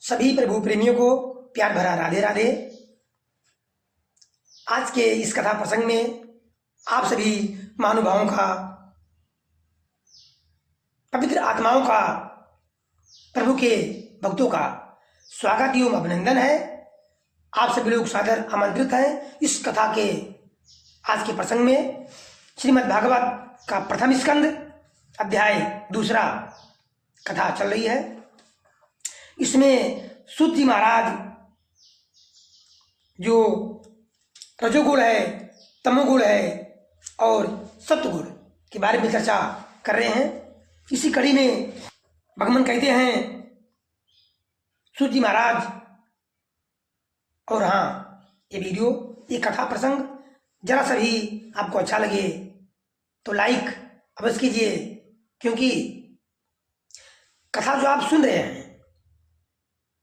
सभी प्रभु प्रेमियों को प्यार भरा राधे राधे। आज के इस कथा प्रसंग में आप सभी महानुभावों का, पवित्र आत्माओं का, प्रभु के भक्तों का स्वागत एवं अभिनंदन है। आप सभी लोग सादर आमंत्रित हैं इस कथा के आज के प्रसंग में। श्रीमद् भागवत का प्रथम स्कंद अध्याय 2 कथा चल रही है। इसमें सूत जी महाराज जो रजोगुण है, तमोगुण है और सत्वगुण के बारे में चर्चा कर रहे हैं। इसी कड़ी में भगवान कहते हैं, सूत जी महाराज, और हाँ, ये वीडियो, ये कथा प्रसंग जरा सा भी आपको अच्छा लगे तो लाइक अवश्य कीजिए, क्योंकि कथा जो आप सुन रहे हैं,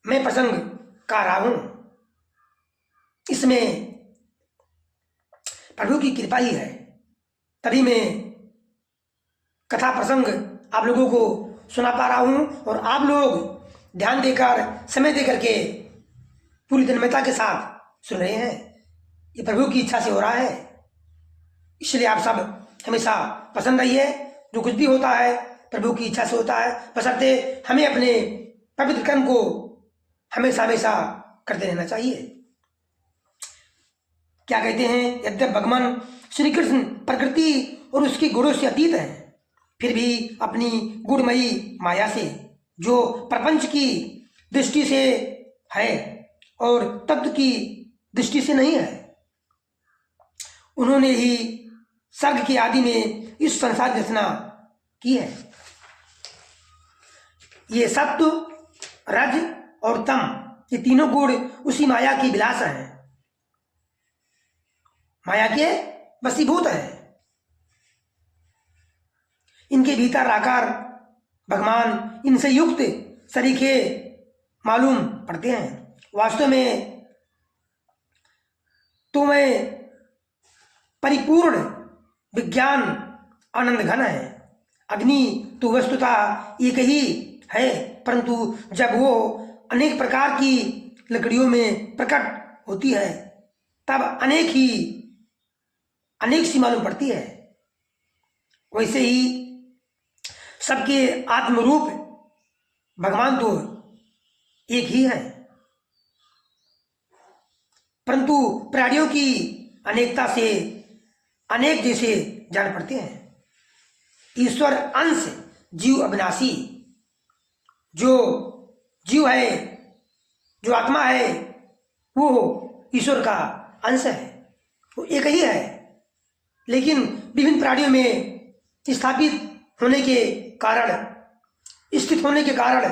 मैं प्रसंग कर रहा हूं, इसमें प्रभु की कृपा ही है, तभी मैं कथा प्रसंग आप लोगों को सुना पा रहा हूं और आप लोग ध्यान देकर, समय देकर के पूरी तन्मयता के साथ सुन रहे हैं। ये प्रभु की इच्छा से हो रहा है, इसलिए आप सब हमेशा पसंद रहिए। जो कुछ भी होता है प्रभु की इच्छा से होता है, बशर्ते हमें अपने पवित्र कर्म को हमेशा हमेशा करते रहना चाहिए। क्या कहते हैं, यद्यप भगवान श्री कृष्ण प्रकृति और उसके गुणों से अतीत है, फिर भी अपनी गुणमयी माया से, जो प्रपंच की दृष्टि से है और तत्व की दृष्टि से नहीं है, उन्होंने ही सर्ग के आदि में इस संसार की रचना की है। ये सत्व, रज और तम, ये तीनों गुण उसी माया की विलास हैं, माया के वशीभूत हैं। इनके भीतर आकर भगवान इनसे युक्त सरीखे मालूम पड़ते हैं। वास्तव में तो मैं परिपूर्ण विज्ञान आनंद घन है। अग्नि तो वस्तुतः एक ही है, परंतु जब वो अनेक प्रकार की लकड़ियों में प्रकट होती है, तब अनेक सी मालूम पड़ती है। वैसे ही सबके आत्मरूप भगवान तो एक ही है, परंतु प्राणियों की अनेकता से अनेक जैसे जान पड़ते हैं। ईश्वर अंश, जीव अविनाशी। जो जीव है, जो आत्मा है, वो ईश्वर का अंश है, वो एक ही है, लेकिन विभिन्न प्राणियों में स्थापित होने के कारण, स्थित होने के कारण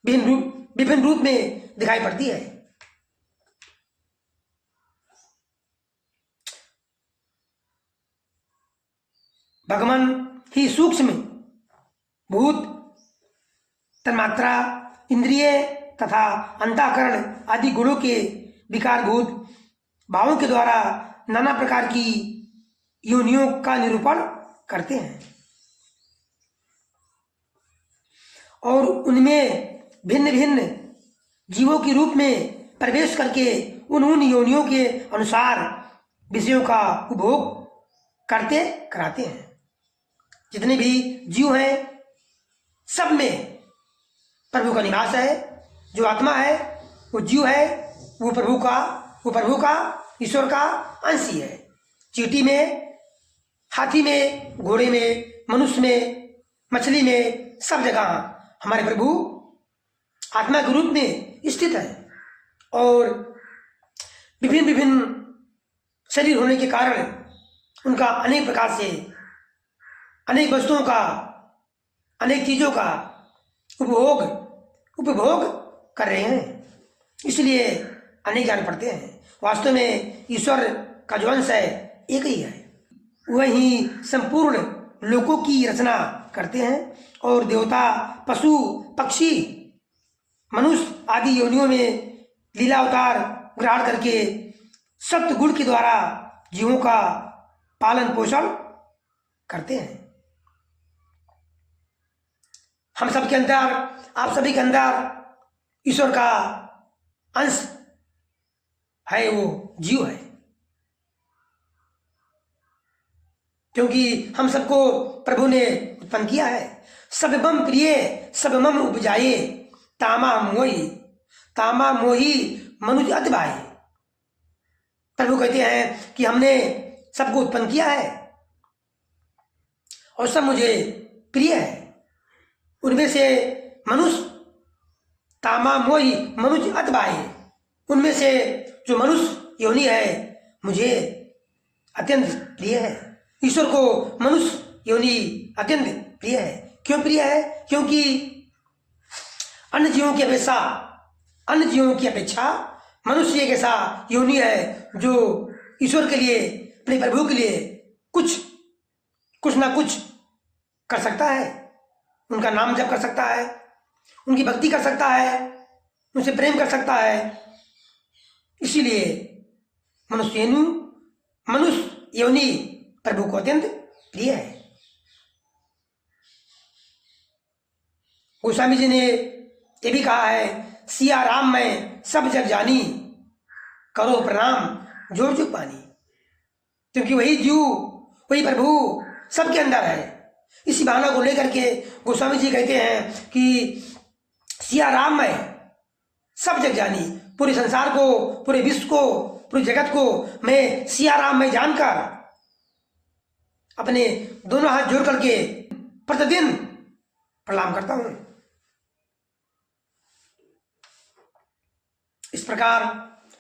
विभिन्न रूप में दिखाई पड़ती है। भगवान ही सूक्ष्म भूत, तन्मात्रा, इंद्रिय तथा अंतःकरण आदि गुणों के विकारभूत भावों के द्वारा नाना प्रकार की योनियों का निरूपण करते हैं और उनमें भिन्न भिन्न जीवों के रूप में प्रवेश करके उन योनियों के अनुसार विषयों का उपभोग करते कराते हैं। जितने भी जीव हैं, सब में प्रभु का निवास है। जो आत्मा है वो जीव है, वो प्रभु का ईश्वर का अंश ही है। चींटी में, हाथी में, घोड़े में, मनुष्य में, मछली में, सब जगह हमारे प्रभु आत्मा के रूप में स्थित है और विभिन्न शरीर होने के कारण उनका अनेक प्रकार से, अनेक वस्तुओं का, अनेक चीजों का उपभोग कर रहे हैं, इसलिए अनेक जान पड़ते हैं। वास्तव में ईश्वर का जो अंश है एक ही है। वही संपूर्ण लोकों की रचना करते हैं और देवता, पशु, पक्षी, मनुष्य आदि योनियों में लीला अवतार ग्रहण करके सत्य गुण के द्वारा जीवों का पालन पोषण करते हैं। हम सबके अंदर आप सभी के अंदर ईश्वर का अंश है, वो जीव है, क्योंकि हम सबको प्रभु ने उत्पन्न किया है। सब मम प्रिय सब मम उपजाए, तामा मोही मनुज अति भाई। प्रभु कहते हैं कि हमने सबको उत्पन्न किया है और सब मुझे प्रिय है। उनमें से मनुष्य तामा मोही मनुज अति भाई, उनमें से जो मनुष्य योनि है मुझे अत्यंत प्रिय है। ईश्वर को मनुष्य योनि अत्यंत प्रिय है। क्यों प्रिय है? क्योंकि अन्य जीवों की अपेक्षा मनुष्य एक ऐसा योनि है जो ईश्वर के लिए, अपने प्रभु के लिए कुछ ना कुछ कर सकता है। उनका नाम जप कर सकता है, उनकी भक्ति कर सकता है, उनसे प्रेम कर सकता है। इसीलिए मनुष्य योनि प्रभु को अत्यंत प्रिय है। गोस्वामी जी ने ये भी कहा है, सिया राम मैं सब जग जानी, करो प्रणाम जोर जुग पानी। क्योंकि वही जीव, वही प्रभु सबके अंदर है। इसी भावना को लेकर के गोस्वामी जी कहते हैं कि सिया राम मैं सब जग जानी, पूरे संसार को, पूरे विश्व को, पूरे जगत को मैं सिया राम मैं जानकर अपने दोनों हाथ जोड़ करके प्रतिदिन प्रणाम करता हूं। इस प्रकार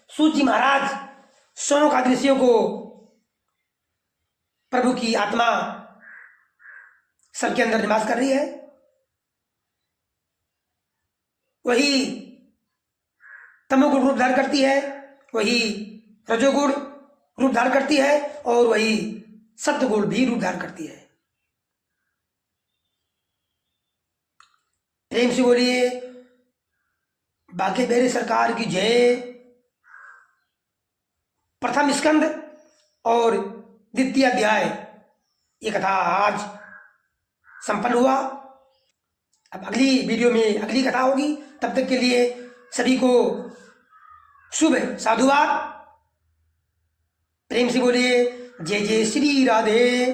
सूत जी महाराज सोनों ऋषियों को प्रभु की आत्मा सबके अंदर निवास कर रही है। वही तमोगुण रूप धारण करती है, वही रजोगुण रूप धारण करती है और वही सत्वगुण भी रूप धारण करती है। प्रेम से बोलिए बांके बिहारी सरकार की जय। प्रथम स्कंद और द्वितीय अध्याय ये कथा आज संपन्न हुआ। अब अगली वीडियो में अगली कथा होगी। तब तक के लिए सभी को शुभ साधुवाद। प्रेम से बोलिए जय जय श्री राधे।